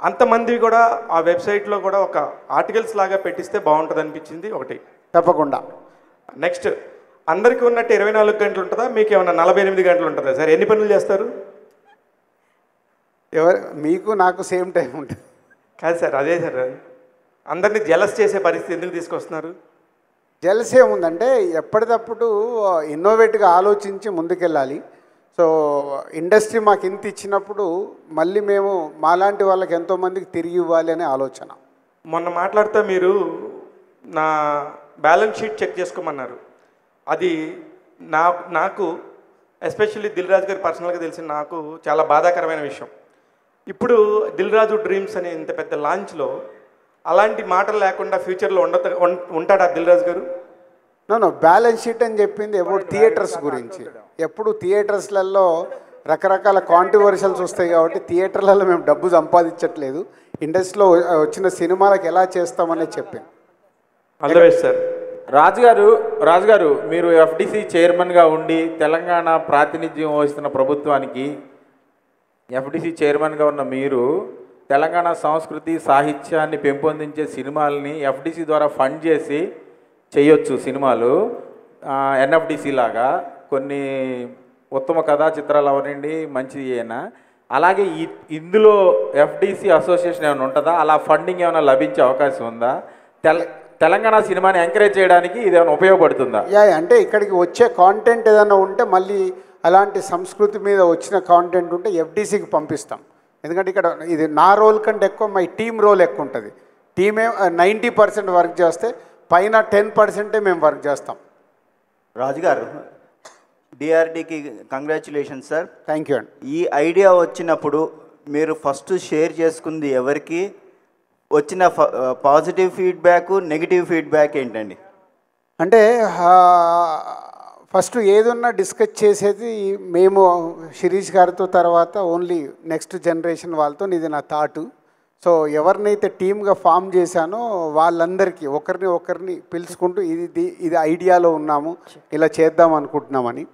అంతమంది కూడా ఆ వెబ్సైట్లో కూడా ఒక ఆర్టికల్స్ లాగా పెట్టిస్తే బాగుంటుంది అనిపించింది ఒకటి. తప్పకుండా. నెక్స్ట్, అందరికీ ఉన్నట్టు 24 గంటలు ఉంటుందా, మీకు ఏమన్నా 48 గంటలు ఉంటుందా సార్? ఎన్ని పనులు చేస్తారు? మీకు నాకు సేమ్ టైం ఉంటుంది. కాదు సార్, అదే సార్, అందరినీ జలస్ చేసే పరిస్థితి ఎందుకు తీసుకొస్తున్నారు? జెలస్ ఏముందంటే ఎప్పటికప్పుడు ఇన్నోవేటివ్గా ఆలోచించి ముందుకెళ్ళాలి. సో ఇండస్ట్రీ మాకు ఇంత ఇచ్చినప్పుడు మళ్ళీ మేము మాలాంటి వాళ్ళకి ఎంతోమందికి తిరిగి ఇవ్వాలి అనే ఆలోచన. మొన్న మాట్లాడితే మీరు నా బ్యాలెన్స్ షీట్ చెక్ చేసుకోమన్నారు. అది నాకు ఎస్పెషల్లీ దిల్ రాజు గారి పర్సనల్గా తెలిసిన నాకు చాలా బాధాకరమైన విషయం. ఇప్పుడు దిల్ రాజు డ్రీమ్స్ అనే ఇంత పెద్ద లాంచ్లో అలాంటి మాటలు లేకుండా ఫ్యూచర్లో ఉంటాడా దిల్ రాజు గారు? నో బ్యాలెన్స్ షీట్ అని చెప్పింది అబౌట్ థియేటర్స్ గురించి. ఎప్పుడు థియేటర్స్లలో రకరకాల కాంట్రవర్షియల్స్ వస్తాయి కాబట్టి థియేటర్లలో మేము డబ్బు సంపాదించట్లేదు, ఇండస్ట్రీలో వచ్చిన సినిమాలకు ఎలా చేస్తామని చెప్పింది. All the best sir. రాజుగారు మీరు ఎఫ్డిసి చైర్మన్గా ఉండి తెలంగాణ ప్రాతినిధ్యం వహిస్తున్న ప్రభుత్వానికి ఎఫ్డిసి చైర్మన్గా ఉన్న మీరు తెలంగాణ సంస్కృతి సాహిత్యాన్ని పెంపొందించే సినిమాలని ఎఫ్డిసి ద్వారా ఫండ్ చేసి చేయొచ్చు. సినిమాలు ఎన్ఎఫ్డిసి లాగా కొన్ని ఉత్తమ కథా చిత్రాలు అవనండి మంచి అయినా. అలాగే ఇందులో ఎఫ్డిసి అసోసియేషన్ ఏమైనా ఉంటుందా? అలా ఫండింగ్ ఏమైనా లభించే అవకాశం ఉందా? తెలంగాణ సినిమాని ఎంకరేజ్ చేయడానికి ఇది ఏమైనా ఉపయోగపడుతుందా? అంటే ఇక్కడికి వచ్చే కాంటెంట్ ఏదైనా ఉంటే మళ్ళీ అలాంటి సంస్కృతి మీద వచ్చిన కాంటెంట్ ఉంటే ఎఫ్డిసికి పంపిస్తాం. ఎందుకంటే ఇక్కడ ఇది నా రోల్ కంటే ఎక్కువ మై టీమ్ రోల్ ఎక్కువ ఉంటుంది. టీమే 90% వర్క్ చేస్తే పైన 10% మేము వర్క్ చేస్తాం. రాజుగారు, డిఆర్డీకి కంగ్రాచులేషన్స్ సార్. థ్యాంక్ యూ అండి. ఈ ఐడియా వచ్చినప్పుడు మీరు ఫస్ట్ షేర్ చేసుకుంది ఎవరికి? వచ్చిన పాజిటివ్ ఫీడ్బ్యాక్, నెగిటివ్ ఫీడ్బ్యాక్ ఏంటండి? అంటే ఫస్ట్ ఏదన్నా డిస్కస్ చేసేది మేము శిరీష్ గారితో, తర్వాత ఓన్లీ నెక్స్ట్ జనరేషన్ వాళ్ళతో. ఇది నా థాటు. సో ఎవరినైతే టీమ్గా ఫామ్ చేశానో వాళ్ళందరికీ ఒకరిని పిలుచుకుంటూ ఇది ఐడియాలో ఉన్నాము, ఇలా చేద్దాం అనుకుంటున్నామని.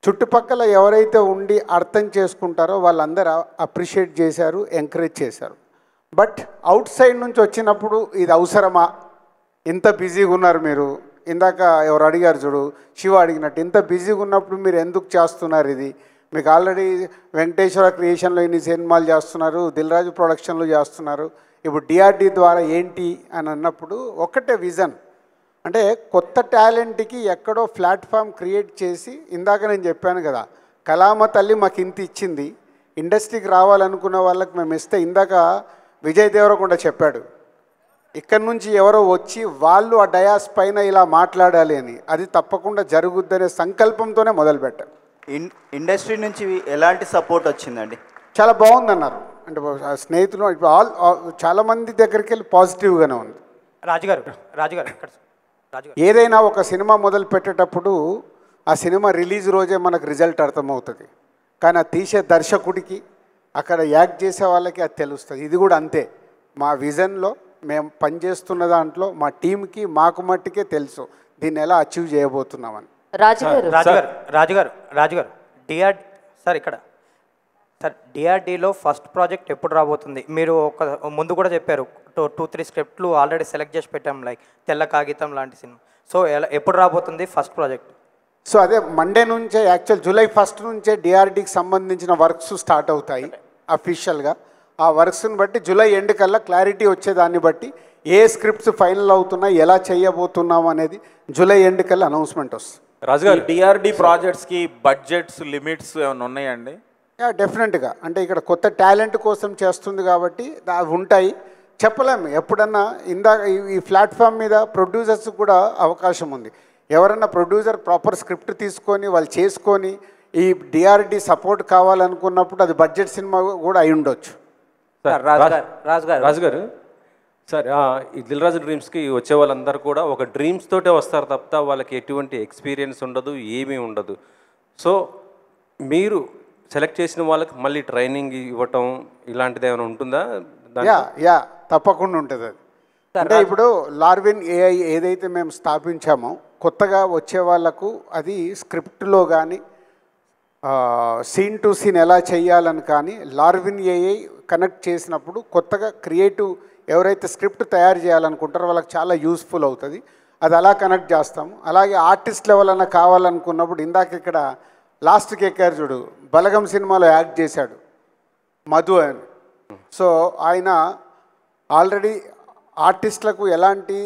చుట్టుపక్కల ఎవరైతే ఉండి అర్థం చేసుకుంటారో వాళ్ళందరూ అప్రిషియేట్ చేశారు, ఎంకరేజ్ చేశారు. బట్ అవుట్ సైడ్ నుంచి వచ్చినప్పుడు ఇది అవసరమా, ఇంత బిజీగా ఉన్నారు మీరు, ఇందాక ఎవరు అడిగారు చూడు, శివ అడిగినట్టు, ఇంత బిజీగా ఉన్నప్పుడు మీరు ఎందుకు చేస్తున్నారు ఇది? మీకు ఆల్రెడీ వెంకటేశ్వర క్రియేషన్లో ఇన్ని సినిమాలు చేస్తున్నారు, దిల్ రాజు ప్రొడక్షన్లో చేస్తున్నారు, ఇప్పుడు డిఆర్డి ద్వారా ఏంటి అని అన్నప్పుడు ఒకటే విజన్. అంటే కొత్త టాలెంట్కి ఎక్కడో ప్లాట్ఫామ్ క్రియేట్ చేసి, ఇందాక నేను చెప్పాను కదా, కళామ తల్లి మాకు ఇంత ఇచ్చింది, ఇండస్ట్రీకి రావాలనుకున్న వాళ్ళకి మేము ఇస్తే, ఇందాక విజయ్ దేవరకొండ చెప్పాడు, ఇక్కడ నుంచి ఎవరో వచ్చి వాళ్ళు ఆ డయాస్ పైన ఇలా మాట్లాడాలి అని. అది తప్పకుండా జరుగుద్దనే సంకల్పంతోనే మొదలుపెట్టాం. ఇండస్ట్రీ నుంచి ఎలాంటి సపోర్ట్ వచ్చిందండి? చాలా బాగుందన్నారు. అంటే స్నేహితులు ఇప్పుడు చాలామంది దగ్గరికి వెళ్ళి పాజిటివ్గానే ఉంది. రాజుగారు ఏదైనా ఒక సినిమా మొదలు పెట్టేటప్పుడు ఆ సినిమా రిలీజ్ రోజే మనకు రిజల్ట్ అర్థమవుతుంది, కానీ ఆ తీసే దర్శకుడికి, అక్కడ యాక్ట్ చేసే వాళ్ళకి అది తెలుస్తుంది. ఇది కూడా అంతే. మా విజన్లో మేము పనిచేస్తున్న దాంట్లో మా టీంకి మాకు మట్టుకే తెలుసు దీన్ని ఎలా అచీవ్ చేయబోతున్నామని. రాజుగారు డిఆర్డీలో ఫస్ట్ ప్రాజెక్ట్ ఎప్పుడు రాబోతుంది? మీరు ముందు కూడా చెప్పారు 2-3 స్క్రిప్ట్లు ఆల్రెడీ సెలెక్ట్ చేసి పెట్టాం, లైక్ తెల్ల కాగితం లాంటి సినిమా. సో ఎప్పుడు రాబోతుంది ఫస్ట్ ప్రాజెక్ట్? సో అదే మండే నుంచే, యాక్చువల్ జూలై 1 నుంచే డిఆర్డీకి సంబంధించిన వర్క్స్ స్టార్ట్ అవుతాయి అఫీషియల్గా. ఆ వర్క్స్ని బట్టి జూలై ఎండ్ కల్లా క్లారిటీ వచ్చేదాన్ని బట్టి ఏ స్క్రిప్ట్స్ ఫైనల్ అవుతున్నాయి, ఎలా చేయబోతున్నాం అనేది జూలై ఎండ్ కల్లా అనౌన్స్మెంట్ వస్తుంది. రాజుగారు, డిఆర్డీ ప్రాజెక్ట్స్కి బడ్జెట్స్ లిమిట్స్ ఏమైనా ఉన్నాయండి? డెఫినెట్గా. అంటే ఇక్కడ కొత్త టాలెంట్ కోసం చేస్తుంది కాబట్టి అవి ఉంటాయి, చెప్పలేము. ఎప్పుడన్నా ఈ ప్లాట్ఫామ్ మీద ప్రొడ్యూసర్స్ కూడా అవకాశం ఉంది. ఎవరన్నా ప్రొడ్యూసర్ ప్రాపర్ స్క్రిప్ట్ తీసుకొని వాళ్ళు చేసుకొని ఈ డిఆర్డి సపోర్ట్ కావాలనుకున్నప్పుడు అది బడ్జెట్ సినిమా కూడా అయి ఉండొచ్చు. రాజుగారు సార్, ఈ దిల్ రాజు డ్రీమ్స్కి వచ్చే వాళ్ళందరూ కూడా ఒక డ్రీమ్స్ తోటే వస్తారు తప్ప వాళ్ళకి ఎటువంటి ఎక్స్పీరియన్స్ ఉండదు, ఏమీ ఉండదు. సో మీరు సెలెక్ట్ చేసిన వాళ్ళకి మళ్ళీ ట్రైనింగ్ ఇవ్వటం ఇలాంటిది ఏమైనా ఉంటుందా? యా తప్పకుండా ఉంటుంది. అది అంటే ఇప్పుడు లార్విన్ ఏఐ ఏదైతే మేము స్థాపించామో కొత్తగా వచ్చే వాళ్ళకు అది స్క్రిప్ట్లో కానీ సీన్ టు సీన్ ఎలా చేయాలని కానీ లార్విన్ ఏఐ కనెక్ట్ చేసినప్పుడు కొత్తగా క్రియేటివ్ ఎవరైతే స్క్రిప్ట్ తయారు చేయాలనుకుంటారో వాళ్ళకి చాలా యూస్ఫుల్ అవుతుంది. అది అలా కనెక్ట్ చేస్తాము. అలాగే ఆర్టిస్ట్ లెవెల్ అన్న కావాలనుకున్నప్పుడు ఇందాక ఇక్కడ లాస్ట్కి ఎక్కారు చూడు, బలగం సినిమాలో యాక్ట్ చేశాడు మధు అని. సో ఆయన ఆల్రెడీ ఆర్టిస్టులకు ఎలాంటి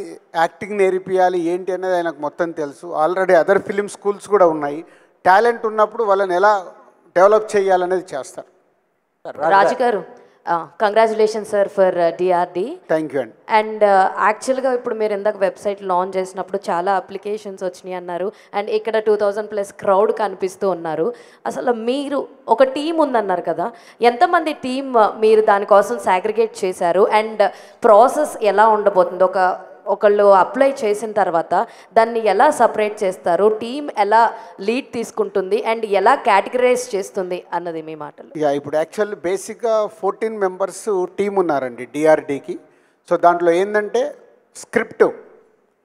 యాక్టింగ్ నేర్పియాలి ఏంటి అనేది ఆయనకు మొత్తం తెలుసు. ఆల్రెడీ అదర్ ఫిలిం స్కూల్స్ కూడా ఉన్నాయి. టాలెంట్ ఉన్నప్పుడు వాళ్ళని ఎలా డెవలప్ చేయాలనేది చేస్తారు. రాజు గారు, congratulation sir for DRD. Thank you అండి. అండ్ యాక్చువల్గా ఇప్పుడు మీరు ఇందాక వెబ్సైట్ లాంచ్ చేసినప్పుడు చాలా అప్లికేషన్స్ వచ్చినాయి అన్నారు. అండ్ ఇక్కడ 2000+ క్రౌడ్ కనిపిస్తూ ఉన్నారు. అసలు మీరు ఒక టీం ఉందన్నారు కదా, ఎంతమంది టీం మీరు దానికోసం సాగ్రిగేట్ చేశారు? అండ్ ప్రాసెస్ ఎలా ఉండబోతుంది? ఒకళ్ళు అప్లై చేసిన తర్వాత దాన్ని ఎలా సపరేట్ చేస్తారు? టీం ఎలా లీడ్ తీసుకుంటుంది అండ్ ఎలా కేటగరైజ్ చేస్తుంది అన్నది మీ మాటలు. ఇప్పుడు యాక్చువల్లీ బేసిక్గా 14 మెంబర్స్ టీం ఉన్నారండి డిఆర్డీకి. సో దాంట్లో ఏంటంటే స్క్రిప్ట్,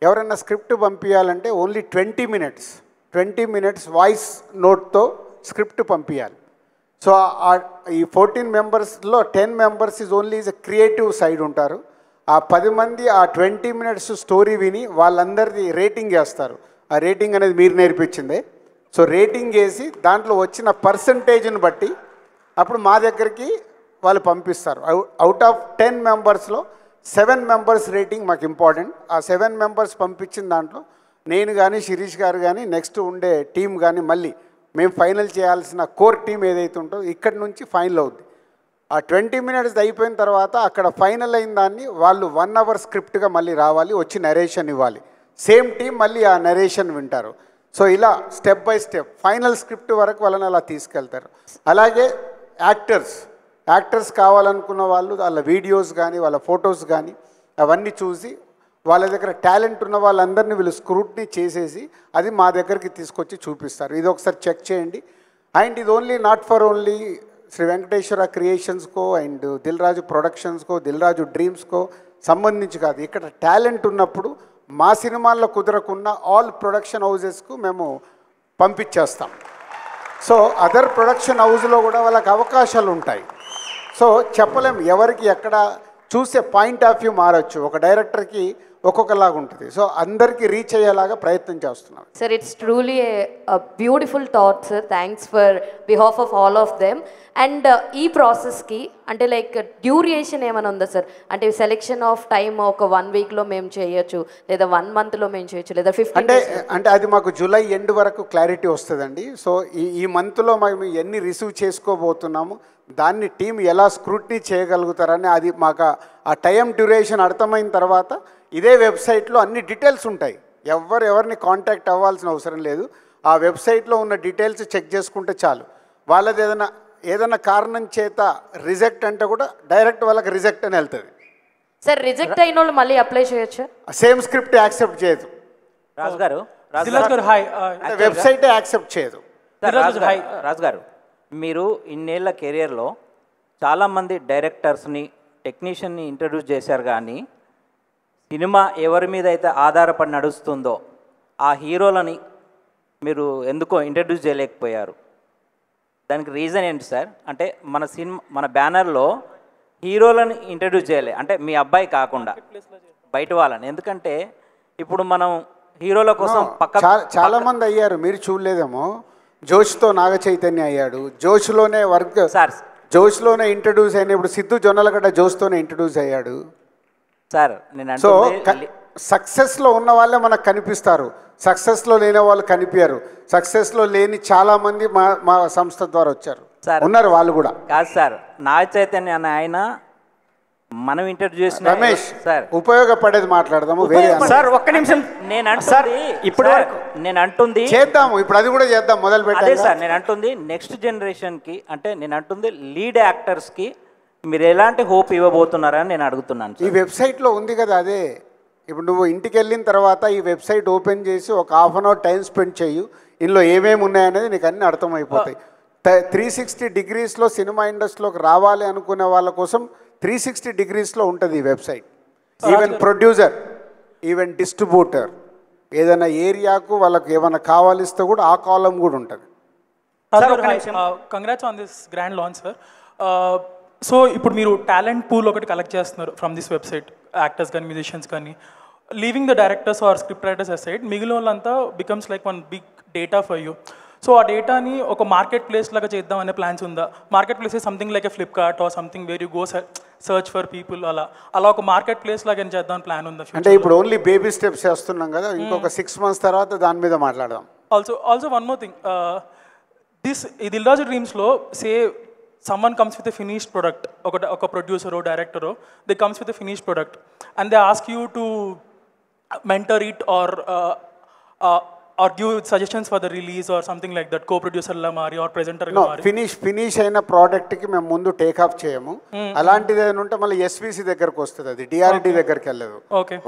ఎవరైనా స్క్రిప్ట్ పంపించాలంటే ఓన్లీ 20 మినిట్స్ వాయిస్ నోట్తో స్క్రిప్ట్ పంపించాలి. సో ఈ 14 మెంబర్స్లో 10 members is only is creative side ఉంటారు. ఆ 10 మంది ఆ 20 మినిట్స్ స్టోరీ విని వాళ్ళందరిది రేటింగ్ చేస్తారు. ఆ రేటింగ్ అనేది మీరు నేర్పించిందే. సో రేటింగ్ వేసి దాంట్లో వచ్చిన పర్సంటేజ్ని బట్టి అప్పుడు మా దగ్గరికి వాళ్ళు పంపిస్తారు. అవుట్ ఆఫ్ 10 మెంబర్స్లో 7 మెంబర్స్ రేటింగ్ మాకు ఇంపార్టెంట్. ఆ 7 మెంబర్స్ పంపించిన దాంట్లో నేను కానీ శిరీష్ గారు కానీ నెక్స్ట్ ఉండే టీం కానీ మళ్ళీ మేము ఫైనల్ చేయాల్సిన కోర్ టీం ఏదైతే ఉంటుందో ఇక్కడి నుంచి ఫైనల్ అవుద్ది. ఆ 20 మినిట్స్ అయిపోయిన తర్వాత అక్కడ ఫైనల్ అయిన దాన్ని వాళ్ళు 1 అవర్ స్క్రిప్ట్గా మళ్ళీ రావాలి, వచ్చి నరేషన్ ఇవ్వాలి. సేమ్ టీం మళ్ళీ ఆ నరేషన్ వింటారు. సో ఇలా step by step final script వరకు వాళ్ళని అలా తీసుకెళ్తారు. అలాగే యాక్టర్స్ కావాలనుకున్న వాళ్ళు వాళ్ళ వీడియోస్ కానీ వాళ్ళ ఫొటోస్ కానీ అవన్నీ చూసి వాళ్ళ దగ్గర టాలెంట్ ఉన్న వాళ్ళందరినీ వీళ్ళు స్క్రూట్నీ చేసేసి అది మా దగ్గరికి తీసుకొచ్చి చూపిస్తారు. ఇది ఒకసారి చెక్ చేయండి. అండ్ ఇది only not for only Sri Venkateswara క్రియేషన్స్కో అండ్ దిల్ రాజు ప్రొడక్షన్స్కో దిల్ రాజు డ్రీమ్స్కో సంబంధించి కాదు. ఇక్కడ టాలెంట్ ఉన్నప్పుడు మా సినిమాల్లో కుదరకున్న ఆల్ ప్రొడక్షన్ హౌజెస్కు మేము పంపించేస్తాం. సో అదర్ ప్రొడక్షన్ హౌస్లో కూడా వాళ్ళకి అవకాశాలు ఉంటాయి. సో చెప్పలేం ఎవరికి ఎక్కడ చూసే పాయింట్ ఆఫ్ వ్యూ మారచ్చు. ఒక డైరెక్టర్కి ఒక్కొక్కలాగా ఉంటుంది. సో అందరికీ రీచ్ అయ్యేలాగా ప్రయత్నం చేస్తున్నాం. Sir, it's truly beautiful thought sir. Thanks for behalf of all of them. And ఈ ప్రాసెస్కి అంటే లైక్ డ్యూరేషన్ ఏమైనా ఉందా సార్? అంటే సెలెక్షన్ ఆఫ్ టైమ్ ఒక 1 వీక్లో మేము చేయొచ్చు, లేదా 1 మంత్లో మేము చేయొచ్చు, లేదా 15 అంటే అది మాకు జూలై ఎండ్ వరకు క్లారిటీ వస్తుందండి. సో ఈ మంత్లో మేము ఎన్ని రిసీవ్ చేసుకోబోతున్నాము, దాన్ని టీం ఎలా స్క్రూట్నీ చేయగలుగుతారని అది మాకు ఆ టైం డ్యూరేషన్ అర్థమైన తర్వాత ఇదే వెబ్సైట్లో అన్ని డీటెయిల్స్ ఉంటాయి. ఎవరిని కాంటాక్ట్ అవ్వాల్సిన అవసరం లేదు. ఆ వెబ్సైట్లో ఉన్న డీటెయిల్స్ చెక్ చేసుకుంటే చాలు. వాళ్ళది ఏదైనా కారణం చేత రిజెక్ట్ అంటే కూడా డైరెక్ట్ వాళ్ళకి రిజెక్ట్ అని వెళ్తుంది. సార్, రిజెక్ట్ అయిన వాళ్ళు మళ్ళీ అప్లై చేయొచ్చు? సేమ్ స్క్రిప్ట్ యాక్సెప్ట్ చేయదు. రాజు గారు, వెబ్సైటే యాక్సెప్ట్ చేయదు. రాజు గారు, మీరు ఇన్నేళ్ల కెరియర్లో చాలామంది డైరెక్టర్స్ని టెక్నీషియన్ని ఇంట్రడ్యూస్ చేశారు, కానీ సినిమా ఎవరి మీద అయితే ఆధారపడి నడుస్తుందో ఆ హీరోలని మీరు ఎందుకో ఇంట్రడ్యూస్ చేయలేకపోయారు. దానికి రీజన్ ఏంటి సార్? అంటే మన బ్యానర్లో హీరోలను ఇంట్రడ్యూస్ చేయలే, అంటే మీ అబ్బాయి కాకుండా బయట వాళ్ళని. ఎందుకంటే ఇప్పుడు మనం హీరోల కోసం చాలా మంది అయ్యారు, మీరు చూడలేదేమో. జోష్తో నాగ చైతన్య అయ్యాడు, జోష్లోనే వర్క్ సార్, జోష్లోనే ఇంట్రడ్యూస్ అయిన. ఇప్పుడు సిద్ధు జొన్నలగడ్డ జోష్తోనే ఇంట్రడ్యూస్ అయ్యాడు సార్. నేను సో సక్సెస్లో ఉన్న వాళ్ళే మనకు కనిపిస్తారు, సక్సెస్లో లేని వాళ్ళు కనిపించారు. సక్సెస్లో లేని చాలామంది మా సంస్థ ద్వారా వచ్చారు సార్, ఉన్నారు వాళ్ళు కూడా. కాదు సార్, నాగ చైతన్య అనే ఆయన మనం ఇంటర్వ్యూ చేసిన రమేష్ సార్ ఉపయోగపడేది మాట్లాడదాము. సార్ ఒక్క నిమిషం, నేను అంటుంది చేద్దాము, ఇప్పుడు అది కూడా చేద్దాం, మొదలు అదే పెట్టాలి సార్. నేను అంటుంది నెక్స్ట్ జనరేషన్కి, అంటే నేను అంటుంది లీడ్ యాక్టర్స్కి మీరు ఎలాంటి హోప్ ఇవ్వబోతున్నారని నేను అడుగుతున్నాను. ఈ వెబ్సైట్లో ఉంది కదా, అదే ఇప్పుడు నువ్వు ఇంటికి వెళ్ళిన తర్వాత ఈ వెబ్సైట్ ఓపెన్ చేసి ఒక ½ అవర్ టైం స్పెండ్ చేయు, ఇందులో ఏమేమి ఉన్నాయనేది నీకు అన్నీ అర్థమైపోతాయి. 360 డిగ్రీస్లో సినిమా ఇండస్ట్రీలోకి రావాలి అనుకునే వాళ్ళ కోసం 360 డిగ్రీస్లో ఉంటుంది ఈ website. Even producer, even distributor, ఏదైనా ఏరియాకు వాళ్ళకి ఏమైనా కావాలిస్తే కూడా ఆ కాలం కూడా ఉంటుంది. Congrats on this grand launch sir. So ఇప్పుడు మీరు టాలెంట్ పూల్ ఒకటి కలెక్ట్ చేస్తున్నారు ఫ్రమ్ దిస్ వెబ్సైట్, యాక్టర్స్ కానీ మ్యూజిషియన్స్ కానీ. Leaving the directors or script writers aside, మిగిలిన వాళ్ళంతా becomes like one big data for you. So ఆ డేటాని ఒక మార్కెట్ ప్లేస్ లాగా చేద్దాం అనే ప్లాన్స్ ఉందా? Market place something like a Flipkart or something where you go search for people, అలా ఒక మార్కెట్ ప్లేస్ లాగా ఏం చేద్దాం ప్లాన్ ఉందా? అంటే ఇప్పుడు ఓన్లీ బేబీ స్టెప్స్ చేస్తున్నాం కదా, ఇంకొక 6 months తర్వాత దాని మీద మాట్లాడదాం. Also one more thing, this ఈ దిల్ రాజు డ్రీమ్స్లో సే someone comes with a finished product, oka producer or director, they comes with a finished product and they ask you to mentor it or give suggestions for the release or something like that, co-producer la mari or presenter la mari. Finish అయిన product కి మేము ముందు take off చేయము. అలాంటిది ఏదైనా ఉంటే మళ్ళీ SVC దగ్గరకు వస్తుంది, అది డిఆర్డి దగ్గరికి వెళ్ళదు.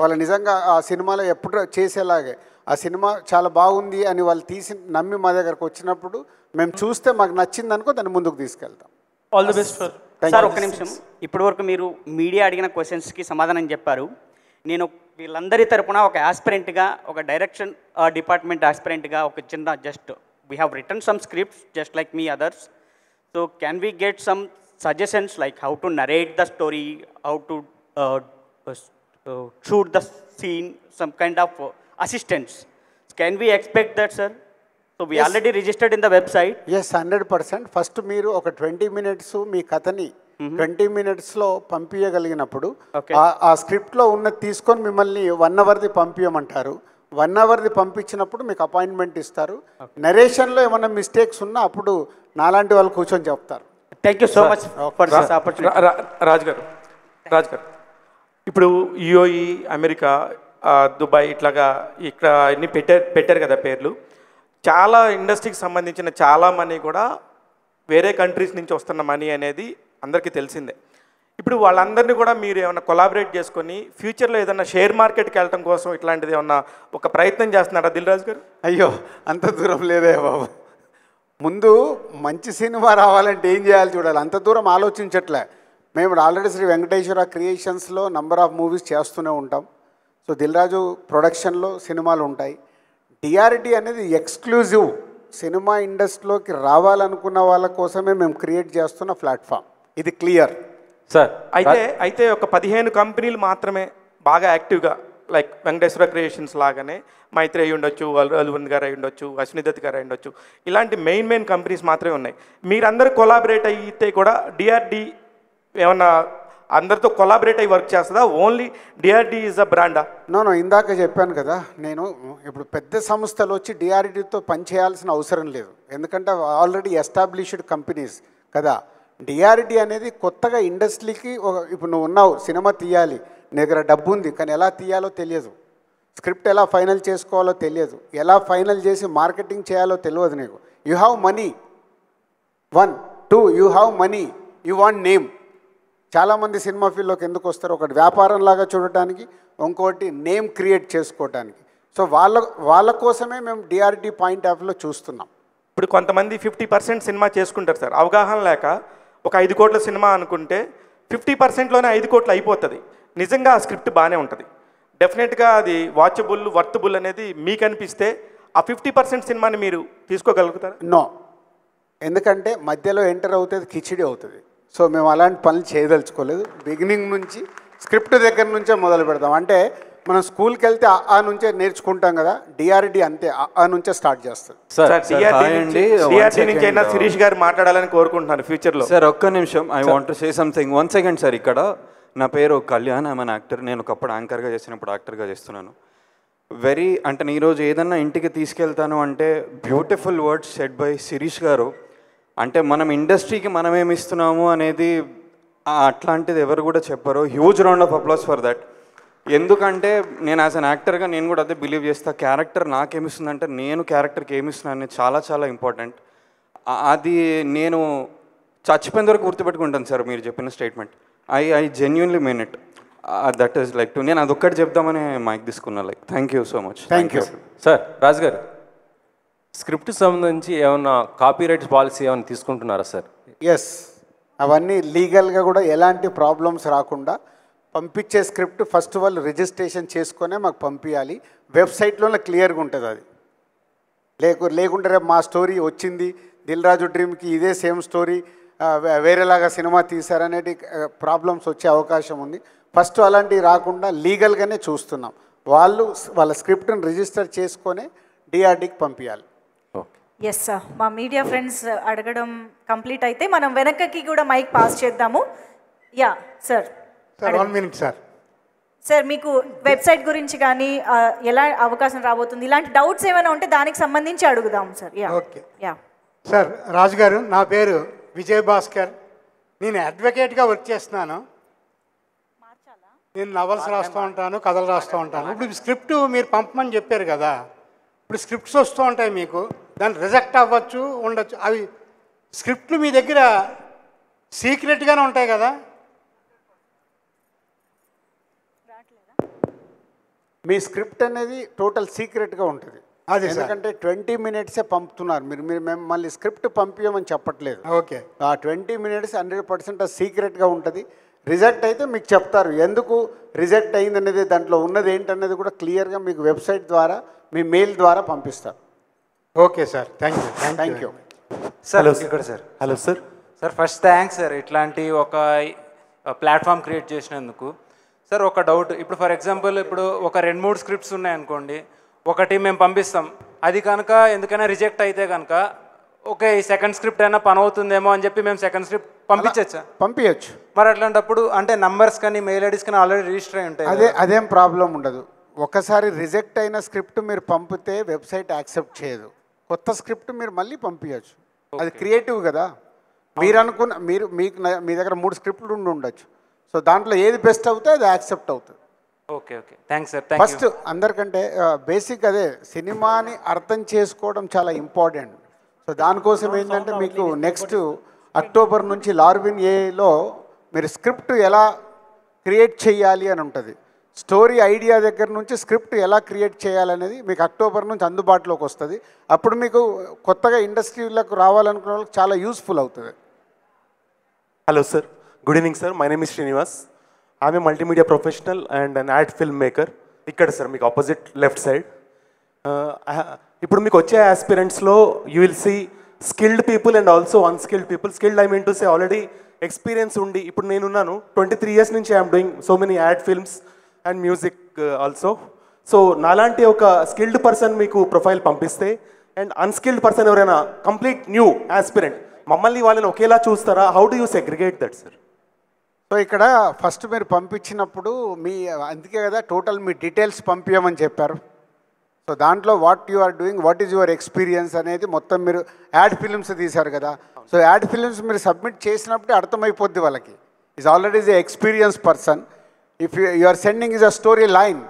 వాళ్ళు నిజంగా ఆ సినిమాలో ఎప్పుడు చేసేలాగే ఆ సినిమా చాలా బాగుంది అని వాళ్ళు తీసి నమ్మి మా దగ్గరకు వచ్చినప్పుడు మేము చూస్తే మాకు నచ్చింది అనుకో దాన్ని ముందుకు తీసుకెళ్తాం. All the best for sir. ఒక్క నిమిషం, ఇప్పటి వరకు మీరు మీడియా అడిగిన క్వశ్చన్స్కి సమాధానం చెప్పారు. నేను వీళ్ళందరి తరపున ఒక ఆస్పిరెంట్గా, ఒక డైరెక్షన్ డిపార్ట్మెంట్ ఆస్పిరెంట్గా ఒక చిన్న just we have written some scripts just like me others. So can we get some suggestions like how to narrate the story, how to shoot the scene, some kind of assistance? Can we expect that, sir? So we already registered in the website. Yes, 100%. First మీరు ఒక 20 minutes మీ కథని 20 minutesలో పంపించగలిగినప్పుడు ఆ స్క్రిప్ట్లో ఉన్నది తీసుకొని మిమ్మల్ని 1 hourది పంపించమంటారు. 1 hourది పంపించినప్పుడు మీకు అపాయింట్మెంట్ ఇస్తారు. నరేషన్లో ఏమైనా మిస్టేక్స్ ఉన్నా అప్పుడు నాలాంటి వాళ్ళు కూర్చొని చెప్తారు. Thank you so much for this opportunity. Raj గారు ఇప్పుడు యుఏఈ, అమెరికా, దుబాయ్ ఇట్లాగా ఇక్కడ అన్ని పెట్టారు కదా పేర్లు. చాలా ఇండస్ట్రీకి సంబంధించిన చాలా మనీ కూడా వేరే కంట్రీస్ నుంచి వస్తున్న మనీ అనేది అందరికీ తెలిసిందే. ఇప్పుడు వాళ్ళందరినీ కూడా మీరు ఏమైనా కొలాబరేట్ చేసుకొని ఫ్యూచర్లో ఏదైనా షేర్ మార్కెట్కి వెళ్ళడం కోసం ఇట్లాంటిది ఏమన్నా ఒక ప్రయత్నం చేస్తున్నారా దిల్ రాజు గారు? అయ్యో అంత దూరం లేదే బాబు. ముందు మంచి సినిమా రావాలంటే ఏం చేయాలి చూడాలి, అంత దూరం ఆలోచించట్లే. మేము ఆల్రెడీ శ్రీ వెంకటేశ్వర క్రియేషన్స్లో నంబర్ ఆఫ్ మూవీస్ చేస్తూనే ఉంటాం. సో దిల్ రాజు ప్రొడక్షన్లో సినిమాలు ఉంటాయి. డిఆర్డి అనేది ఎక్స్క్లూజివ్ సినిమా ఇండస్ట్రీలోకి రావాలనుకున్న వాళ్ళ కోసమే మేము క్రియేట్ చేస్తున్న ప్లాట్ఫామ్, ఇది క్లియర్ సార్. అయితే ఒక 15 కంపెనీలు మాత్రమే బాగా యాక్టివ్గా, లైక్ వెంకటేశ్వర క్రియేషన్స్ లాగానే మైత్రి అయి ఉండొచ్చు, అల్లువన్ గారు అయి ఉండొచ్చు, అశ్విని దత్ గారు అయి ఉండొచ్చు, ఇలాంటి మెయిన్ కంపెనీస్ మాత్రమే ఉన్నాయి. మీరందరూ కొలాబరేట్ అయితే కూడా డిఆర్డి ఏమన్నా అందరితో కొలాబరేట్ అయ్యి వర్క్ చేస్తుందా? ఓన్లీ డిఆర్డి ఈజ్ అ బ్రాండా? నో ఇందాక చెప్పాను కదా, నేను ఇప్పుడు పెద్ద సంస్థలు వచ్చి డిఆర్డితో పనిచేయాల్సిన అవసరం లేదు, ఎందుకంటే ఆల్రెడీ ఎస్టాబ్లిష్డ్ కంపెనీస్ కదా. డిఆర్డి అనేది కొత్తగా ఇండస్ట్రీకి ఇప్పుడు నువ్వు ఉన్నావు, సినిమా తీయాలి, నీ దగ్గర డబ్బు ఉంది, కానీ ఎలా తీయాలో తెలియదు, స్క్రిప్ట్ ఎలా ఫైనల్ చేసుకోవాలో తెలియదు, ఎలా ఫైనల్ చేసి మార్కెటింగ్ చేయాలో తెలియదు నీకు. You have money, 1 2 you have money, you want name. చాలామంది సినిమా ఫీల్డ్లోకి ఎందుకు వస్తారు? ఒకటి వ్యాపారంలాగా చూడటానికి, ఇంకోటి నేమ్ క్రియేట్ చేసుకోవటానికి. సో వాళ్ళ కోసమే మేము డిఆర్డి పాయింట్ ఆఫ్ వ్యూలో చూస్తున్నాం. ఇప్పుడు కొంతమంది 50% సినిమా చేసుకుంటారు సార్, అవగాహన లేక. ఒక 5 కోట్ల సినిమా అనుకుంటే 50%లోనే 5 కోట్లు అయిపోతుంది. నిజంగా ఆ స్క్రిప్ట్ బాగానే ఉంటుంది, డెఫినెట్గా అది వాచబుల్, వర్తబుల్ అనేది మీకు అనిపిస్తే ఆ 50% సినిమాని మీరు తీసుకోగలుగుతారా? నో, ఎందుకంటే మధ్యలో ఎంటర్ అవుతుంది, కిచిడి అవుతుంది. సో మేము అలాంటి పనులు చేయదలుచుకోలేదు. బిగినింగ్ నుంచి స్క్రిప్ట్ దగ్గర నుంచే మొదలు పెడతాం. అంటే మనం స్కూల్కి వెళ్తే ఆ నుంచే నేర్చుకుంటాం కదా, డిఆర్డి అంతే, ఆ నుంచే స్టార్ట్ చేస్తాం. డిఆర్డి నుంచి అయినా శిరీష్ గారు మాట్లాడాలని కోరుకుంటున్నాను ఫ్యూచర్లో. సార్ ఒక్క నిమిషం, I want to say something. 1 second sir. ఇక్కడ నా పేరు కళ్యాణ్, ఐఎమ్ అన్ యాక్టర్. నేను ఒకప్పుడు యాంకర్గా చేసినప్పుడు యాక్టర్గా చేస్తున్నాను. అంటే ఈరోజు ఏదన్నా ఇంటికి తీసుకెళ్తాను అంటే beautiful words said by Shirish garu. అంటే మనం ఇండస్ట్రీకి మనం ఏమి ఇస్తున్నాము అనేది అట్లాంటిది ఎవరు కూడా చెప్పరు. Huge round of applause for that. ఎందుకంటే నేను యాజ్ అన్ యాక్టర్గా నేను కూడా అదే బిలీవ్ చేస్తా, క్యారెక్టర్ నాకేమిస్తుందంటే నేను క్యారెక్టర్కి ఏమిస్తున్నాను అనేది చాలా చాలా ఇంపార్టెంట్. అది నేను చచ్చిపోయిన వరకు గుర్తుపెట్టుకుంటాను సార్ మీరు చెప్పిన statement. I genuinely mean it. That is like to, నేను అదొక్కటి చెప్దామని మైక్ తీసుకున్నా. Like thank you so much. Thank you sir. Raju garu, script సంబంధించి ఏమన్నా కాపీరైట్ పాలసీ ఏమైనా తీసుకుంటున్నారా సార్? ఎస్, అవన్నీ లీగల్గా కూడా ఎలాంటి ప్రాబ్లమ్స్ రాకుండా పంపించే స్క్రిప్ట్ ఫస్ట్ వాళ్ళు రిజిస్ట్రేషన్ చేసుకొనే మాకు పంపించాలి. వెబ్సైట్లోనే క్లియర్గా ఉంటుంది అది. లేకుంటే రేపు మా స్టోరీ వచ్చింది దిల్ రాజు డ్రీమ్కి ఇదే సేమ్ స్టోరీ వేరేలాగా సినిమా తీశారనేటి ప్రాబ్లమ్స్ వచ్చే అవకాశం ఉంది. ఫస్ట్ అలాంటివి రాకుండా లీగల్గానే చూస్తున్నాం. వాళ్ళ స్క్రిప్ట్ని రిజిస్టర్ చేసుకొని డిఆర్డీకి పంపించాలి. ఎస్ సార్, మా మీడియా ఫ్రెండ్స్ అడగడం కంప్లీట్ అయితే మనం వెనక్కి కూడా మైక్ పాస్ చేద్దాము. Yeah sir. Sir 1 minute sir. Sir మీకు వెబ్సైట్ గురించి కానీ ఎలా అవకాశం రాబోతుంది ఇలాంటి డౌట్స్ ఏమైనా ఉంటే దానికి సంబంధించి అడుగుదాం sir. Yeah okay. Yeah sir Raju garu, నా పేరు విజయ్ భాస్కర్. నేను అడ్వకేట్గా వర్క్ చేస్తున్నాను. నేను నవల్స్ రాస్తూ ఉంటాను, కథలు రాస్తూ ఉంటాను. ఇప్పుడు స్క్రిప్ట్ మీరు పంపమని చెప్పారు కదా, ఇప్పుడు స్క్రిప్ట్స్ వస్తూ ఉంటాయి మీకు, దాన్ని రిజెక్ట్ అవ్వచ్చు, ఉండొచ్చు. అవి స్క్రిప్ట్లు మీ దగ్గర సీక్రెట్గానే ఉంటాయి కదా? మీ స్క్రిప్ట్ అనేది టోటల్ సీక్రెట్గా ఉంటుంది. అదే ఎందుకంటే 20 minutes పంపుతున్నారు మీరు మేము మళ్ళీ స్క్రిప్ట్ పంపించమని చెప్పట్లేదు. ఓకే. ఆ 20 minutes 100% సీక్రెట్గా ఉంటుంది. రిజెక్ట్ అయితే మీకు చెప్తారు ఎందుకు రిజెక్ట్ అయింది అనేది, దాంట్లో ఉన్నది ఏంటనేది కూడా క్లియర్గా మీకు వెబ్సైట్ ద్వారా మీ మెయిల్ ద్వారా పంపిస్తారు. Okay sir, thank you. Sir ఇక్కడ sir. Hello sir. Sir first thanks sir ఇట్లాంటి ఒక ప్లాట్ఫామ్ క్రియేట్ చేసినందుకు. సార్ ఒక డౌట్, ఇప్పుడు ఫర్ ఎగ్జాంపుల్ ఇప్పుడు ఒక 2-3 స్క్రిప్ట్స్ ఉన్నాయనుకోండి, ఒకటి మేము పంపిస్తాం, అది కనుక ఎందుకైనా రిజెక్ట్ అయితే కనుక ఓకే ఈ సెకండ్ స్క్రిప్ట్ అయినా పని అవుతుందేమో అని చెప్పి మేము సెకండ్ స్క్రిప్ట్ పంపించచ్చా? పంపించచ్చు. మరి అట్లాంటప్పుడు అంటే నంబర్స్ కానీ మెయిల్ ఐడీస్ కానీ ఆల్రెడీ రిజిస్టర్ అయి ఉంటాయి. అదేం ప్రాబ్లం ఉండదు. ఒకసారి రిజెక్ట్ అయిన స్క్రిప్ట్ మీరు పంపితే వెబ్సైట్ యాక్సెప్ట్ చేయదు. కొత్త స్క్రిప్ట్ మీరు మళ్ళీ పంపించచ్చు. అది క్రియేటివ్ కదా. మీరు అనుకున్న మీ దగ్గర 3 స్క్రిప్ట్లు ఉండొచ్చు. సో దాంట్లో ఏది బెస్ట్ అవుతే అది యాక్సెప్ట్ అవుతుంది. Okay okay, thanks sir. First అందరికంటే బేసిక్ అదే, సినిమాని అర్థం చేసుకోవడం చాలా ఇంపార్టెంట్. సో దానికోసం ఏంటంటే మీకు నెక్స్ట్ అక్టోబర్ నుంచి లార్విన్ ఏలో మీరు స్క్రిప్ట్ ఎలా క్రియేట్ చేయాలి అని ఉంటుంది. స్టోరీ ఐడియా దగ్గర నుంచి స్క్రిప్ట్ ఎలా క్రియేట్ చేయాలనేది మీకు అక్టోబర్ నుంచి అందుబాటులోకి వస్తుంది. అప్పుడు మీకు కొత్తగా ఇండస్ట్రీలకు రావాలనుకున్న వాళ్ళకి చాలా యూస్ఫుల్ అవుతుంది. Hello sir, good evening sir. My name is Srinivas. I'm a multimedia professional and an ad film maker. ఇక్కడ సార్ మీకు ఆపోజిట్ లెఫ్ట్ సైడ్. ఇప్పుడు మీకు వచ్చే ఆస్పిరెంట్స్లో you will see skilled people and also unskilled people. Skilled I mean to say already experience ఉండి, ఇప్పుడు నేనున్నాను 23 years నుంచి I'm doing so many ad films and music also. So నాలాంటి ఒక స్కిల్డ్ పర్సన్ మీకు ప్రొఫైల్ పంపిస్తే అండ్ అన్స్కిల్డ్ పర్సన్ ఎవరైనా complete new aspirant, మమ్మల్ని వాళ్ళని ఒకేలా చూస్తారా? How do you segregate that sir? So ఇక్కడ ఫస్ట్ మీరు పంపించినప్పుడు అందుకే కదా టోటల్ మీ డీటెయిల్స్ పంపించమని చెప్పారు. సో దాంట్లో what you are doing, what is your experience అనేది మొత్తం మీరు యాడ్ ఫిలిమ్స్ తీశారు కదా. సో యాడ్ ఫిలిమ్స్ మీరు సబ్మిట్ చేసినప్పుడే అర్థమైపోద్ది వాళ్ళకి, is already is a experience person. If you are sending is a story line,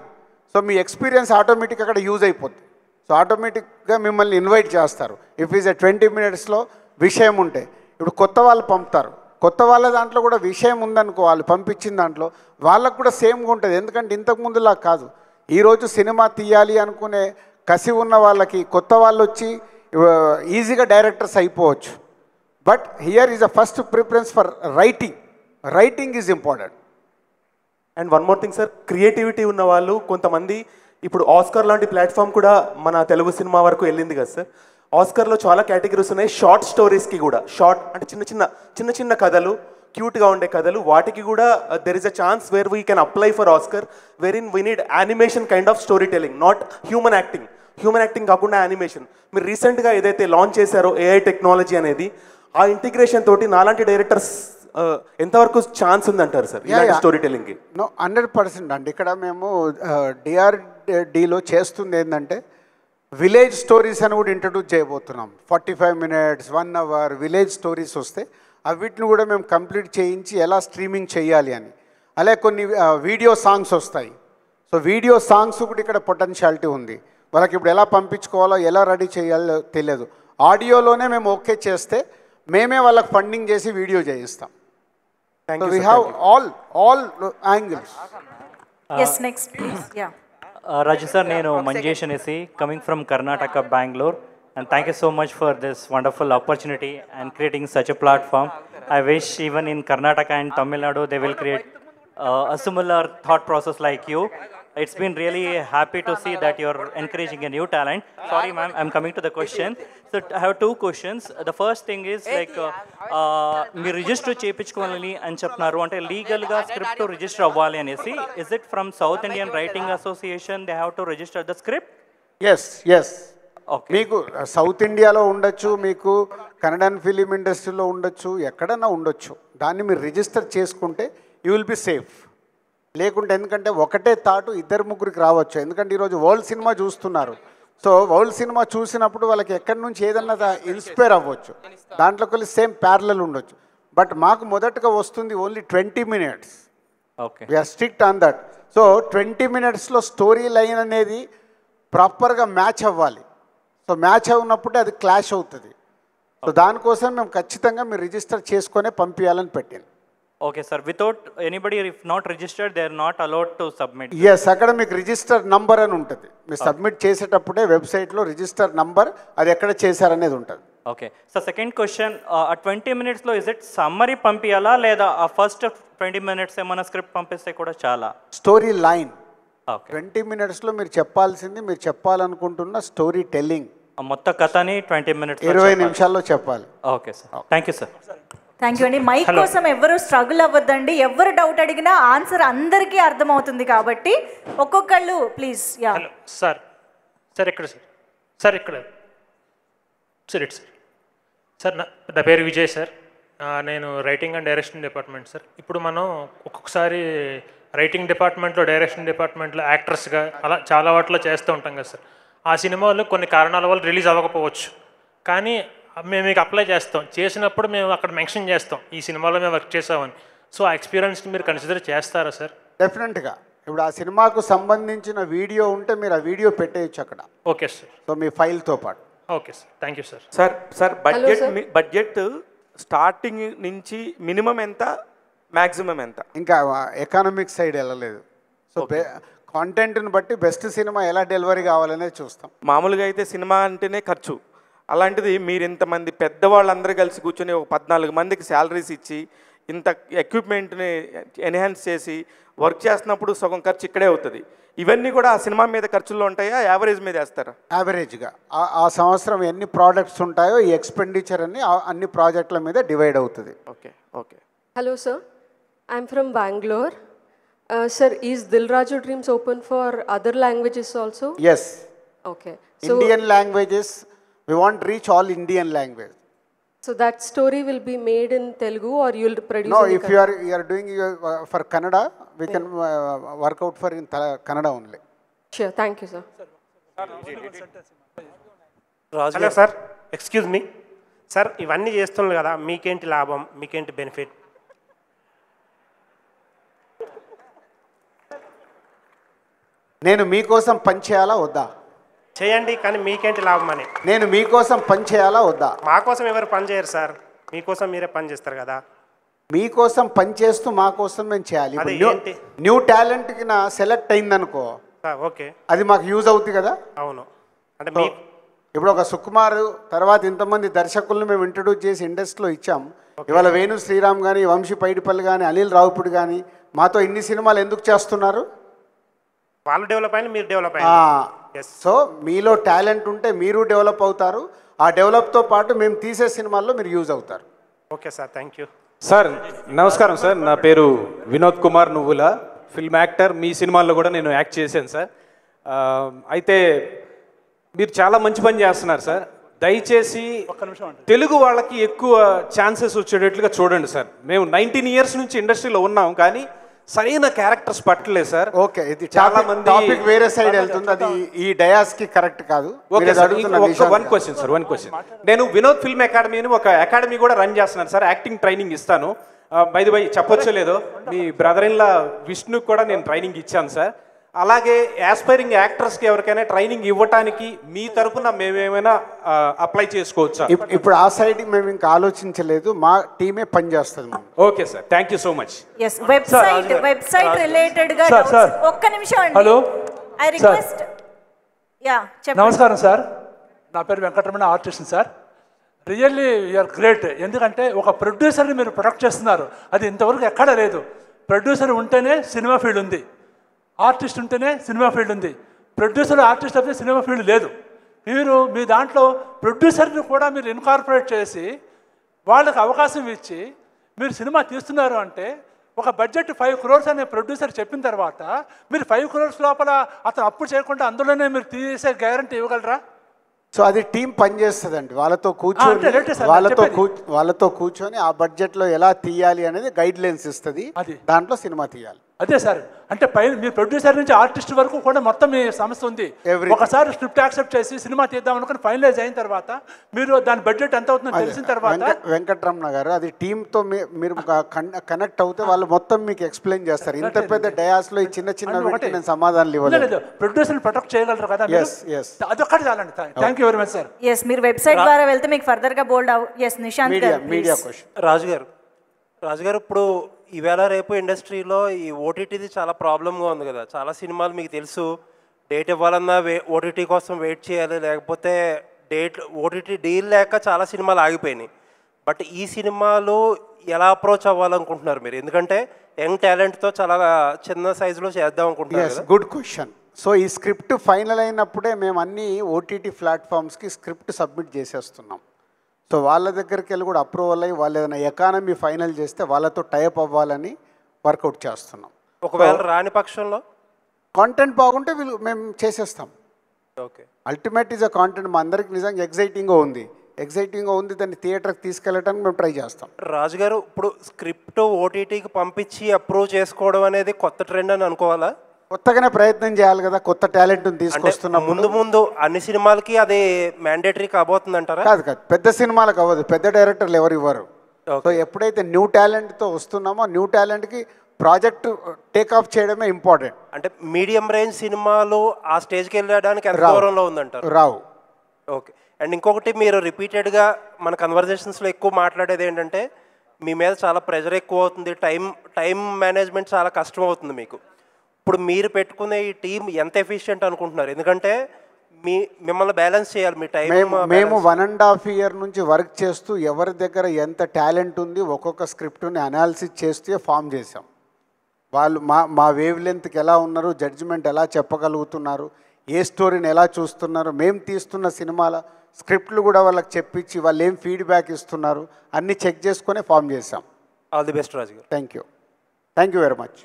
so మీ ఎక్స్పీరియన్స్ ఆటోమేటిక్ అక్కడ యూజ్ అయిపోద్ది. సో ఆటోమేటిక్గా మిమ్మల్ని ఇన్వైట్ చేస్తారు. ఇఫ్ ఈజ్ 20 minutesలో విషయం ఉంటే, ఇప్పుడు కొత్త వాళ్ళు పంపుతారు, కొత్త వాళ్ళ దాంట్లో కూడా విషయం ఉందనుకో, వాళ్ళు పంపించిన దాంట్లో వాళ్ళకు కూడా సేమ్గా ఉంటుంది. ఎందుకంటే ఇంతకుముందులా కాదు, ఈరోజు సినిమా తీయాలి అనుకునే కసి ఉన్న వాళ్ళకి కొత్త వాళ్ళు వచ్చి ఈజీగా డైరెక్టర్స్ అయిపోవచ్చు. But here is a first preference for writing is important. And one more thing sir, creativity ఉన్న వాళ్ళు కొంతమంది, ఇప్పుడు ఆస్కర్ లాంటి ప్లాట్ఫామ్ కూడా మన తెలుగు సినిమా వరకు వెళ్ళింది కదా సార్. ఆస్కర్లో చాలా కేటగిరీస్ ఉన్నాయి. షార్ట్ స్టోరీస్కి కూడా, షార్ట్ అంటే చిన్న చిన్న కథలు, క్యూట్గా ఉండే కథలు, వాటికి కూడా there is a chance where we can apply for Oscar, where in we need animation kind of story telling, not human acting కాకుండా యానిమేషన్. మీరు రీసెంట్గా ఏదైతే లాంచ్ చేశారో ఏఐ టెక్నాలజీ అనేది, ఆ ఇంటిగ్రేషన్ తోటి నాలాంటి డైరెక్టర్స్ ఎంతవరకు ఛాన్స్ ఉందంటారు సార్ ఇలాంటి స్టోరీ టెలింగ్కి? 100% అండి. ఇక్కడ మేము డిఆర్డీలో చేస్తుంది ఏంటంటే విలేజ్ స్టోరీస్ అని కూడా ఇంట్రడ్యూస్ చేయబోతున్నాం. 45 minutes 1 hour విలేజ్ స్టోరీస్ వస్తే అవిటిని కూడా మేము కంప్లీట్ చేయించి ఎలా స్ట్రీమింగ్ చేయాలి అని. అలాగే కొన్ని వీడియో సాంగ్స్ వస్తాయి. సో వీడియో సాంగ్స్ కూడా ఇక్కడ పొటెన్షియాలిటీ ఉంది. వాళ్ళకి ఇప్పుడు ఎలా పంపించుకోవాలో, ఎలా రెడీ చేయాలో తెలియదు. ఆడియోలోనే మేము ఓకే చేస్తే మేమే వాళ్ళకి ఫండింగ్ చేసి వీడియో చేయిస్తాం. So we have all angles. Yes next please. Ya Raju sir, nenu Manjesh Anesi, coming from Karnataka, Bangalore, and thank you so much for this wonderful opportunity and creating such a platform. I wish even in Karnataka and Tamil Nadu they will create a similar thought process like you. It's been really happy to see that you're encouraging a new talent. Sorry, ma'am, I'm coming to the question. So I have two questions. The first thing is like, మీరు register చేయించుకోవాలని అని చెప్తున్నారు అంటే లీగల్గా script register అవ్వాలి అనేసి. Is it from South Indian writing association they have to register the script? Yes మీకు South ఇండియాలో ఉండొచ్చు, మీకు కన్నడన్ ఫిలిం ఇండస్ట్రీలో ఉండొచ్చు, ఎక్కడన్నా ఉండొచ్చు. దాన్ని మీరు రిజిస్టర్ చేసుకుంటే యూ విల్ బి సేఫ్. లేకుంటే ఎందుకంటే ఒకటే థాటు ఇద్దరు ముగ్గురికి రావచ్చు. ఎందుకంటే ఈరోజు వరల్డ్ సినిమా చూస్తున్నారు. సో వరల్డ్ సినిమా చూసినప్పుడు వాళ్ళకి ఎక్కడి నుంచి ఏదన్నా ఇన్స్పైర్ అవ్వచ్చు, దాంట్లోకి వెళ్ళి సేమ్ ప్యారలల్ ఉండొచ్చు. బట్ మాకు మొదటగా వస్తుంది only 20 minutes. Okay, we're strict on that. So 20 minutesలో స్టోరీ లైన్ అనేది ప్రాపర్గా మ్యాచ్ అవ్వాలి. సో మ్యాచ్ అవునప్పుడే అది క్లాష్ అవుతుంది. సో దానికోసం మేము ఖచ్చితంగా మీరు రిజిస్టర్ చేసుకొనే పంపించాలని పెట్టాను. Okay sir, without anybody if not registered they are not allowed to submit? Yes, అక్కడ మీకు రిజిస్టర్ నంబర్ అని ఉంటుంది. మీరు సబ్మిట్ చేసేటప్పుడే వెబ్సైట్లో రిజిస్టర్ నంబర్, అది ఎక్కడ చేశారనేది ఉంటుంది. ఓకే సార్, సెకండ్ క్వశ్చన్, ఆ 20 minutesలో ఇస్ ఇట్ సమ్మరీ పంపించాలా లేదా ఆ ఫస్ట్ 20 minutes ఏమైనా స్క్రిప్ట్ పంపిస్తే కూడా చాలా? స్టోరీ లైన్ 20 minutesలో మీరు చెప్పాల్సింది, మీరు చెప్పాలనుకుంటున్న స్టోరీ టెల్లింగ్ మొత్తం కథని 20 minutes 20 నిమిషాల్లో చెప్పాలి. Okay sir, thank you sir. Thank you అండి. మైక్ కోసం ఎవరు స్ట్రగుల్ అవ్వద్దండి. ఎవరు డౌట్ అడిగినా ఆన్సర్ అందరికీ అర్థమవుతుంది కాబట్టి ఒక్కొక్కళ్ళు ప్లీజ్. యా సార్, సార్ ఇక్కడ సార్, సార్ ఇక్కడ సార్, ఇటు సార్. సార్ నా పేరు విజయ్ సార్, నేను writing and direction department sir. ఇప్పుడు మనం ఒక్కొక్కసారి రైటింగ్ డిపార్ట్మెంట్లో, డైరెక్షన్ డిపార్ట్మెంట్లో యాక్టర్స్గా అలా చాలా వాటిలో చేస్తూ ఉంటాం కదా సార్. ఆ సినిమాలు కొన్ని కారణాల వల్ల రిలీజ్ అవ్వకపోవచ్చు, కానీ మేము మీకు అప్లై చేస్తాం. చేసినప్పుడు మేము అక్కడ మెన్షన్ చేస్తాం ఈ సినిమాలో మేము వర్క్ చేసామని. సో ఆ ఎక్స్పీరియన్స్ని మీరు కన్సిడర్ చేస్తారా సార్? డెఫినెట్గా. ఇప్పుడు ఆ సినిమాకు సంబంధించిన వీడియో ఉంటే మీరు ఆ వీడియో పెట్టేయచ్చు అక్కడ. Okay sir. సో మీ ఫైల్తో పాటు. Okay sir, thank you sir. Sir budget starting నుంచి మినిమం ఎంత, మ్యాక్సిమం ఎంత? ఇంకా ఎకానమిక్ సైడ్ వెళ్ళలేదు. సో కాంటెంట్ని బట్టి బెస్ట్ సినిమా ఎలా డెలివరీ కావాలనేది చూస్తాం. మామూలుగా అయితే సినిమా అంటేనే ఖర్చు. అలాంటిది మీరు ఇంతమంది పెద్దవాళ్ళందరూ కలిసి కూర్చొని ఒక 14 మందికి శాలరీస్ ఇచ్చి ఇంత ఎక్విప్మెంట్ని ఎన్హాన్స్ చేసి వర్క్ చేస్తున్నప్పుడు సగం ఖర్చు ఇక్కడే అవుతుంది. ఇవన్నీ కూడా ఆ సినిమా మీద ఖర్చుల్లో ఉంటాయా, యావరేజ్ మీద వేస్తారా? యావరేజ్గా ఆ సంవత్సరం ఎన్ని ప్రోడక్ట్స్ ఉంటాయో ఈ ఎక్స్పెండిచర్ అన్ని ప్రాజెక్టుల మీద డివైడ్ అవుతుంది. Okay okay. Hello sir, I'm from Bangalore. Sir, is Dil Raju Dreams open for other languages also? Yes. Okay. So, Indian languages, we want to reach all Indian language. So that story will be made in Telugu or you'll produce? No, if you are doing for Kannada, we can work out for in Kannada only. Sure, thank you sir. Hello sir, excuse me sir, ఇవన్నీ చేస్తున్నారు కదా, మీకేంటి లాభం, మీకేంటి benefit? నేను మీకోసం పని చేయాలా వద్దా? చేయండి, కానీ మీకేంటి లాభం అని. నేను మీకోసం పని చేయాలా వద్దా? మా కోసం ఎవరు పని చేయరు సార్, మీకోసం మీరే పని చేస్తారు కదా. మీకోసం పని చేస్తూ మా కోసం మేము చేయాలి. అది ఏంటి? న్యూ టాలెంట్కి నా సెలెక్ట్ అయిందనుకో, ఓకే, అది మాకు యూజ్ అవుతుంది కదా. అవును. అంటే ఇప్పుడు ఒక సుకుమార్ తర్వాత ఇంతమంది దర్శకులను మేము ఇంట్రడ్యూస్ చేసి ఇండస్ట్రీలో ఇచ్చాం. ఇవాళ వేణు శ్రీరామ్ కానీ, వంశీ పైడిపల్లి కానీ, అనిల్ రావుపూడి కానీ మాతో ఇన్ని సినిమాలు ఎందుకు చేస్తున్నారు? వాళ్ళు డెవలప్ అయిన మీరు డెవలప్ అయ్యారు. సో మీలో టాలెంట్ ఉంటే మీరు డెవలప్ అవుతారు. ఆ డెవలప్తో పాటు మేము తీసే సినిమాల్లో మీరు యూజ్ అవుతారు. Okay sir, thank you sir. నమస్కారం సార్, నా పేరు వినోద్ కుమార్ నువ్వుల, ఫిల్మ్ యాక్టర్. మీ సినిమాల్లో కూడా నేను యాక్ట్ చేశాను సార్. అయితే మీరు చాలా మంచి పని చేస్తున్నారు సార్. దయచేసి తెలుగు వాళ్ళకి ఎక్కువ ఛాన్సెస్ వచ్చేటట్లుగా చూడండి సార్. మేము 19 years నుంచి ఇండస్ట్రీలో ఉన్నాం, కానీ సరైన క్యారెక్టర్స్ పట్టలేదు సార్. ఓకే, ఇది చాలా మంది టాపిక్ వేరే సైడ్ వెళ్తుంది, అది ఈ డయాస్ కి కరెక్ట్ కాదు. Okay sir, one question sir, one question. నేను వినోద్ ఫిల్మ్ అకాడమీ అని ఒక అకాడమీ కూడా రన్ చేస్తున్నాను సార్. యాక్టింగ్ ట్రైనింగ్ ఇస్తాను. బై ది బై చెప్పొచ్చో లేదో, మీ బ్రదర్ ఇన్ లా విష్ణుకి కూడా నేను ట్రైనింగ్ ఇచ్చాను సార్. అలాగే యాస్పైరింగ్ యాక్టర్స్కి ఎవరికైనా ట్రైనింగ్ ఇవ్వడానికి మీ తరఫున మేమేమైనా అప్లై చేసుకోవచ్చా? ఇప్పుడు ఆ సైడ్ మేము ఇంకా ఆలోచించలేదు, మా టీమే పనిచేస్తుంది. Okay sir, thank you so much. yes website related గా ఒక్క నిమిషం అండి. Hello, I request. యా చెప్పండి. నమస్కారం సార్, నా పేరు Venkataramana, artist sir. Really you're great. ఎందుకంటే ఒక ప్రొడ్యూసర్ని మీరు ప్రొడక్ట్ చేస్తున్నారు, అది ఇంతవరకు ఎక్కడా లేదు. ప్రొడ్యూసర్ ఉంటేనే సినిమా ఫీల్డ్ ఉంది. ఆర్టిస్ట్ ఉంటేనే సినిమా ఫీల్డ్ ఉంది, ప్రొడ్యూసర్ ఆర్టిస్ట్ అయితే సినిమా ఫీల్డ్ లేదు. మీరు మీ దాంట్లో ప్రొడ్యూసర్ని కూడా మీరు ఇన్కార్పొరేట్ చేసి వాళ్ళకి అవకాశం ఇచ్చి మీరు సినిమా తీస్తున్నారు అంటే ఒక బడ్జెట్ 5 crores అనే ప్రొడ్యూసర్ చెప్పిన తర్వాత మీరు 5 crores లోపల అతను అప్పు చేయకుండా అందులోనే మీరు తీసే గ్యారంటీ ఇవ్వగలరా? సో అది టీం పనిచేస్తుందండి, వాళ్ళతో కూర్చొని ఆ బడ్జెట్లో ఎలా తీయాలి అనేది గైడ్ లైన్స్ ఇస్తుంది, దాంట్లో సినిమా తీయాలి. అదే సార్, అంటే పైన మీ ప్రొడ్యూసర్ నుంచి ఆర్టిస్ట్ వరకు కూడా మొత్తం మీ సంస్థ ఉంది. ఒకసారి స్క్రిప్ట్ యాక్సెప్ట్ చేసి సినిమా తీద్దాం అనుకుని ఫైనలైజ్ అయిన తర్వాత మీరు దాని బడ్జెట్ ఎంత అవుతుందో తెలిసిన తర్వాత వెంకటరమణ గారు అది టీంతో మీరు కనెక్ట్ అవుతే వాళ్ళు మొత్తం మీకు ఎక్స్ప్లెయిన్ చేస్తారు. ఇంత పెద్ద డయాస్లో ఈ చిన్న చిన్న వీటికి నేను సమాధానాలు ఇవ్వలేదు. ప్రొడ్యూసర్ని ప్రొటెక్ట్ చేయగలరు కదా, అదొక్కటి చాలండి. Thank you very much sir. Yes, మీరు వెబ్సైట్ ద్వారా వెళ్తే మీకు ఫర్దర్గా బోల్డ్ ఎస్ నిశాంత్ గారు మీడియా క్వశ్చన్. రాజుగారు ఇప్పుడు ఈవేళ రేపు ఇండస్ట్రీలో ఈ ఓటీటీది చాలా ప్రాబ్లంగా ఉంది కదా. చాలా సినిమాలు మీకు తెలుసు, డేట్ ఇవ్వాలన్నా ఓటీటీ కోసం వెయిట్ చేయాలి, లేకపోతే ఓటీటీ డీల్ లేక చాలా సినిమాలు ఆగిపోయినాయి. బట్ ఈ సినిమాలు ఎలా అప్రోచ్ అవ్వాలనుకుంటున్నారు మీరు? ఎందుకంటే యంగ్ టాలెంట్తో చాలా చిన్న సైజులో చేద్దాం అనుకుంటున్నారు. Good question. సో ఈ స్క్రిప్ట్ ఫైనల్ అయినప్పుడే మేము అన్ని ఓటీటీ ప్లాట్ఫామ్స్కి స్క్రిప్ట్ సబ్మిట్ చేసేస్తున్నాం. సో వాళ్ళ దగ్గరికి వెళ్ళి కూడా అప్రూవల్ అయ్యి వాళ్ళు ఏదైనా ఎకానమీ ఫైనల్ చేస్తే వాళ్ళతో టైప్ అవ్వాలని వర్కౌట్ చేస్తున్నాం. ఒకవేళ రాని పక్షంలో కాంటెంట్ బాగుంటే మేము చేసేస్తాం. Okay, ultimate is a content. మా అందరికి నిజంగా ఎగ్జైటింగ్గా ఉంది, దాన్ని థియేటర్కి తీసుకెళ్ళడానికి మేము ట్రై చేస్తాం. రాజుగారు, ఇప్పుడు స్క్రిప్ట్ ఓటీటీకి పంపించి అప్రూవ్ చేసుకోవడం అనేది కొత్త ట్రెండ్ అని అనుకోవాలా? కొత్తగానే ప్రయత్నం చేయాలి కదా, కొత్త టాలెంట్ని తీసుకొస్తున్నాం. ముందు అన్ని సినిమాలకి అది మ్యాండేటరీ కాబోతుంది అంటారా? కాదు, పెద్ద సినిమాలకు అవ్వదు, పెద్ద డైరెక్టర్లు ఎవరు ఇవ్వరు. సో ఎప్పుడైతే న్యూ టాలెంట్తో వస్తున్నామో న్యూ టాలెంట్కి ప్రాజెక్ట్ టేక్ ఆఫ్ చేయడమే ఇంపార్టెంట్. అంటే మీడియం రేంజ్ సినిమాలు ఆ స్టేజ్కి వెళ్ళడానికి ఎంత దూరంలో ఉందంటారు? రావు. ఓకే. అండ్ ఇంకొకటి, మీరు రిపీటెడ్గా మన కన్వర్జేషన్స్లో ఎక్కువ మాట్లాడేది ఏంటంటే మీ మీద చాలా ప్రెషర్ ఎక్కువ అవుతుంది, టైం మేనేజ్మెంట్ చాలా కష్టం అవుతుంది మీకు. ఇప్పుడు మీరు పెట్టుకునే ఈ టీం ఎంత ఎఫిషియెంట్ అనుకుంటున్నారు? ఎందుకంటే మిమ్మల్ని బ్యాలెన్స్ చేయాలి మీ టైం. మేము 1.5 year నుంచి వర్క్ చేస్తూ ఎవరి దగ్గర ఎంత టాలెంట్ ఉంది ఒక్కొక్క స్క్రిప్ట్ని అనాలిసిస్ చేస్తూ ఫామ్ చేసాం. వాళ్ళు మా వేవ్ లెంత్కి ఎలా ఉన్నారు, జడ్జిమెంట్ ఎలా చెప్పగలుగుతున్నారు, ఏ స్టోరీని ఎలా చూస్తున్నారు, మేము తీస్తున్న సినిమాల స్క్రిప్ట్లు కూడా వాళ్ళకి చెప్పించి వాళ్ళు ఏం ఫీడ్బ్యాక్ ఇస్తున్నారు అన్నీ చెక్ చేసుకొని ఫామ్ చేసాం. ఆల్ ది బెస్ట్ రాజు గారు. Thank you very much.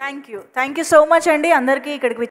Thank you so much అండి అందరికీ ఇక్కడికి